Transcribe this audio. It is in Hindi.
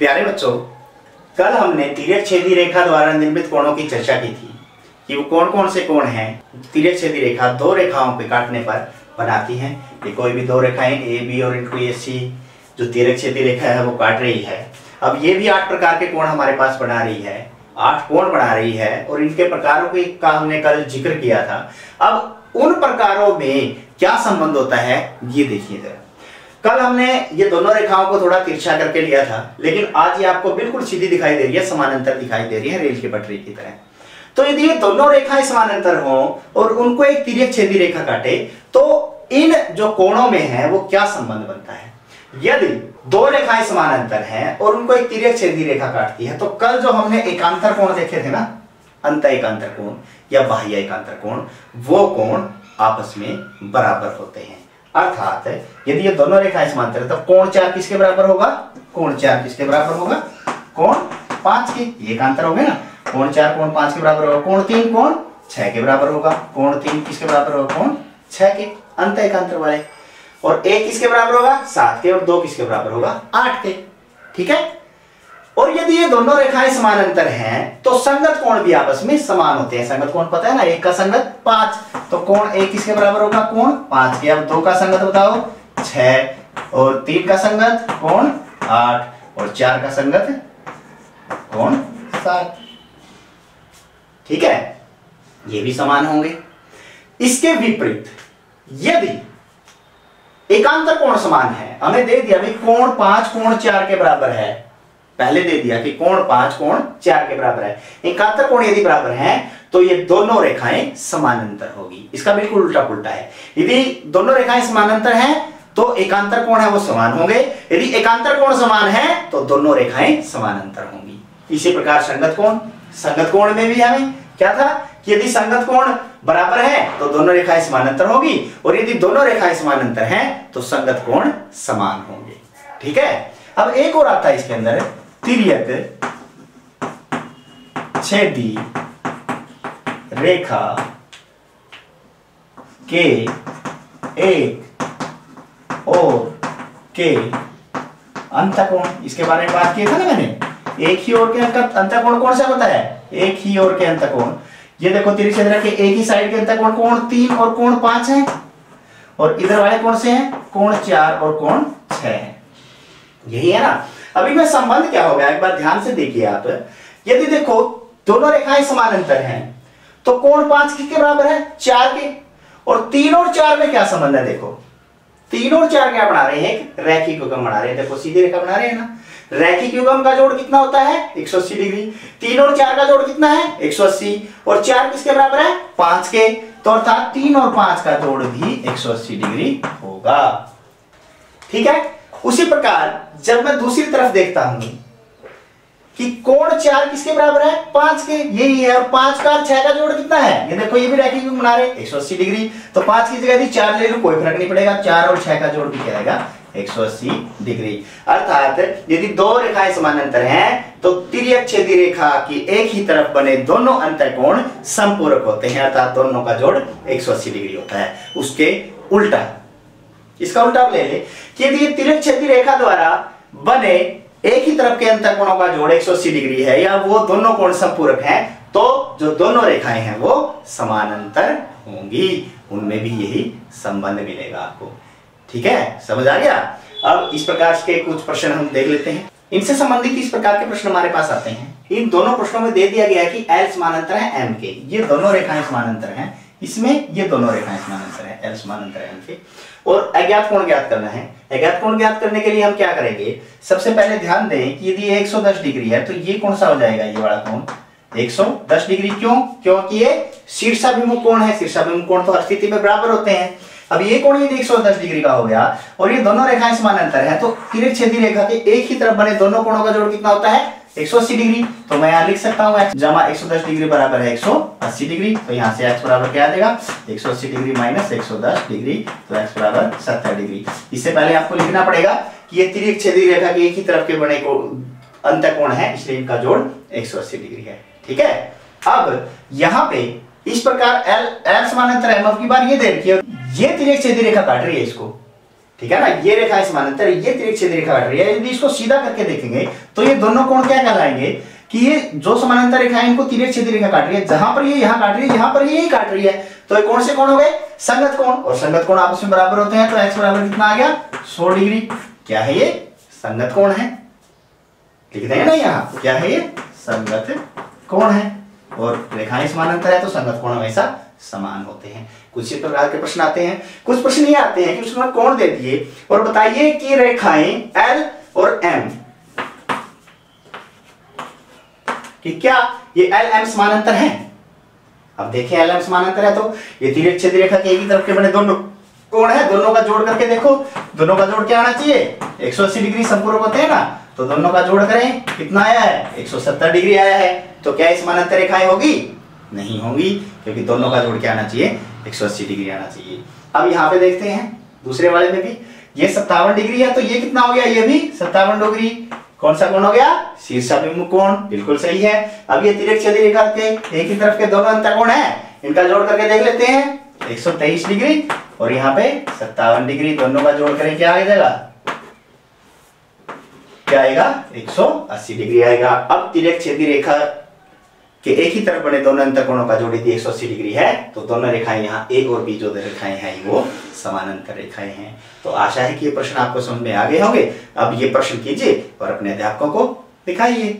प्यारे बच्चों, कल हमने तिर्यक छेदी रेखा द्वारा निर्मित कोणों की चर्चा की थी कि वो कौन कौन से कोण हैं तिर्यक छेदी रेखा दो रेखाओं पे काटने पर बनाती हैं। ये कोई भी दो रेखाएं ए बी और इनटू ए सी जो तिर्यक छेदी रेखा है वो काट रही है। अब ये भी 8 प्रकार के कोण हमारे पास बना रही है, 8 कोण बना रही है और इनके प्रकारों का हमने कल जिक्र किया था। अब उन प्रकारों में क्या संबंध होता है ये देखिए जरा। कल हमने ये दोनों रेखाओं को थोड़ा तिरछा करके लिया था, लेकिन आज ये आपको बिल्कुल सीधी दिखाई दे रही है, समानांतर दिखाई दे रही है रेल की पटरी की तरह। तो यदि ये दोनों रेखाएं समानांतर हों और उनको एक तिर्यक छेदी रेखा काटे तो इन जो कोणों में है वो क्या संबंध बनता है। यदि दो रेखाएं समानांतर हैं और उनको एक तिर्यक छेदी रेखा काटती है तो कल जो हमने एकांतर कोण देखे थे ना, अंत एकांतर कोण या बाह्य एकांतर कोण, वो कोण आपस में बराबर होते हैं। अर्थात यदि ये दोनों रेखाएं समांतर है तो कोण 4 किसके बराबर होगा, कोण 4 किसके बराबर होगा, कोण 5 के। ये एकांतर हो गए ना, कोण 4 कोण 5 के बराबर होगा, कोण 3 कोण 6 के बराबर होगा, कोण 3 किसके बराबर होगा, कोण 6 के, अंत एकांतर वाले। और 1 किसके बराबर होगा, 7 के, और 2 किसके बराबर होगा, 8 के। ठीक है। और यदि ये दोनों रेखाएं समानांतर हैं तो संगत कोण भी आपस में समान होते हैं। संगत कोण पता है ना, 1 का संगत 5, तो कोण 1 किसके बराबर होगा, कोण 5 के। अब 2 का संगत बताओ 6, और 3 का संगत कोण 8, और 4 का संगत कोण 7। ठीक है, ये भी समान होंगे। इसके विपरीत यदि एकांतर कोण समान है, हमें दे दिया भाई कोण 5 कोण 4 के बराबर है, पहले दे दिया कि कोण 5 कोण 4 के बराबर है। एकांतर कोण यदि बराबर हैं तो ये दोनों रेखाएं समानांतर होगी। इसका बिल्कुल उल्टा पुल्टा है। यदि दोनों रेखाएं समानांतर हैं तो एकांतर कोण है वो समान होंगे, यदि एकांतर कोण समान है तो दोनों रेखाएं समानांतर होंगी। इसी प्रकार संगत कोण, संगत कोण में भी हमें क्या था कि यदि संगत कोण बराबर है तो दोनों रेखाएं समानांतर होगी, और यदि दोनों रेखाएं समानांतर हैं तो संगत कोण समान होंगे। ठीक है। अब एक और आता है इसके अंदर, तिर्यक छेदी रेखा के एक और के अंतकोण। इसके बारे में बात की था ना मैंने। एक ही ओर के अंतकोण कौन सा होता है, एक ही ओर के अंतकोण। ये देखो तिर्यक छेदी रेखा के एक ही साइड के अंतकोण कोण 3 और कोण 5 है, और इधर वाले कौन से हैं, कोण 4 और कोण 6 है। यही है ना। अभी में संबंध क्या होगा एक बार ध्यान से देखिए आप। यदि देखो दोनों रेखाएं समानांतर हैं तो कोण 5 किसके बराबर है, 4 के, और 3 और 4 में क्या संबंध है। देखो 3 और 4 क्या बना रहे हैं, एक रैखिक युग्म बना रहे हैं। देखो सीधी रेखा बना रहे हैं ना, रैखिक युग्म का जोड़ कितना होता है 180 डिग्री। 3 और 4 का जोड़ कितना है 180, और 4 किसके बराबर है 5 के, तो अर्थात 3 और 5 का जोड़ भी 180 डिग्री होगा। ठीक है। उसी प्रकार जब मैं दूसरी तरफ देखता हूं कि कोण 4 किसके बराबर है 5 के, यही है, और 5 का 6 का जोड़ कितना है, ये देखो ये भी रैखिक युग्म बना रहे 180 डिग्री, तो 5 की जगह यदि 4 ले लो कोई फर्क नहीं पड़ेगा, 4 और 6 का जोड़ भी क्या आएगा 180 डिग्री। अर्थात यदि दो रेखाएं समानांतर हैं तो तिर्यक छेदी रेखा की एक ही तरफ बने दोनों अंतःकोण समपूरक होते हैं, अर्थात दोनों का जोड़ 180 डिग्री होता है। उसके उल्टा, इसका उल्टा आप ले ले कि यदि ये तिर्यक छेदी रेखा द्वारा बने एक ही तरफ के अंतःकोणों का जोड़ 180 डिग्री है या वो दोनों कोण समपूरक हैं तो जो दोनों रेखाएं हैं वो समानांतर होंगी, उनमें भी यही संबंध मिलेगा आपको। ठीक है, समझ आ गया। अब इस प्रकार के कुछ प्रश्न हम देख लेते हैं। इनसे संबंधित इस प्रकार के प्रश्न हमारे पास आते हैं। इन दोनों प्रश्नों में दे दिया गया है कि L समानांतर है M के, ये दोनों रेखाएं समानांतर हैं, इसमें ये दोनों रेखाएं समानांतर है, L समानांतर है M के, और अज्ञात कोण ज्ञात करना है। अज्ञात कोण ज्ञात करने के लिए हम क्या करेंगे, सबसे पहले ध्यान दें कि यदि 110 डिग्री है तो ये कौन सा हो जाएगा, ये वाला कोण 110 डिग्री। क्यों, क्योंकि ये शीर्षाभिमुख कोण है, शीर्षाभिमुख कोण तो हर स्थिति में बराबर होते हैं। अब ये कोण यदि 110 डिग्री का हो गया और ये दोनों रेखाएं समानांतर हैं तो तिर्यक छेदी रेखा के एक ही तरफ बने दोनों कोणों का जोड़ कितना होता है 180 डिग्री। तो मैं यहां लिख सकता हूं x जमा 110 डिग्री बराबर है 180 डिग्री, तो यहां से x बराबर क्या आ जाएगा 180 डिग्री माइनस 110 डिग्री, तो x बराबर 70 डिग्री। इससे पहले आपको लिखना पड़ेगा कि ये तिर्यक छेदी रेखा के एक ही तरफ के बने अंतःकोण है, इसलिए इनका जोड़ 180 डिग्री है। ठीक है। अब यहां पे इस प्रकार L समानांतर M, की बार ये दे रखी है, ये तिर्यक छेदी रेखा काट रही है इसको, ठीक है ना। ये रेखा समानांतर, ये तिरक छेदी रेखा काट रही है। यदि इसको सीधा करके देखेंगे तो ये दोनों कोण क्या कहलाएंगे कि ये जो समानांतर रेखा है इनको तिरक छेदी रेखा काट रही है। जहां पर ये यहां काट रही है, यहां पर ये यही काट रही है, तो ये कौन से कोण हो गए? संगत कोण। और संगत कोण आपस में बराबर होते हैं, तो x बराबर कितना आ गया? 100 डिग्री। क्या है ये? संगत कोण है। लिख देंगे ना यहाँ, क्या है ये? संगत कोण है। और रेखाएं समानांतर है तो संगत कोण हमेशा समान होते हैं। कुछ इस प्रकार के प्रश्न आते हैं, कुछ प्रश्न ये आते हैं कि उसमें कोण दे दिए और बताइए कि रेखाएं L और M कि क्या ये L M समानांतर हैं? अब देखें L M समानांतर है तो ये तिर्यक छेदी रेखा के एक ही तरफ के बने दोनों कोण है, दोनों का जोड़ करके देखो। दोनों का जोड़ क्या आना चाहिए? 180 डिग्री संपूरक होते हैं ना, तो दोनों का जोड़ करें, कितना आया है? 170 डिग्री आया है। तो क्या ये समानांतर रेखाएं होगी? नहीं होंगी, क्योंकि दोनों का जोड़ क्या आना चाहिए? 180 डिग्री आना चाहिए। अब यहाँ पे देखते हैं दूसरे वाले में भी, ये 57 डिग्री है तो ये कितना हो गया? ये भी 57 डिग्री। कौन सा कोण हो गया? शीर्षाभिमुख कोण। बिल्कुल सही है। अब ये तिर्यक छेदी रेखा के एक ही तरफ के दोनों अंतःकोण है, इनका जोड़ करके देख लेते हैं। 123 डिग्री और यहाँ पे 57 डिग्री, दोनों का जोड़ करें, क्या आ जाएगा? क्या आएगा? 180 डिग्री आएगा। अब तिर्यक छेदी रेखा के एक ही तरफ बने दोनों अंतःकोणों का जोड़ यदि 180 डिग्री है तो दोनों रेखाएं यहाँ ए और बी जो रेखाएं हैं वो समानांतर रेखाएं हैं। तो आशा है कि ये प्रश्न आपको समझ में आ गए होंगे। अब ये प्रश्न कीजिए और अपने अध्यापकों को दिखाइए।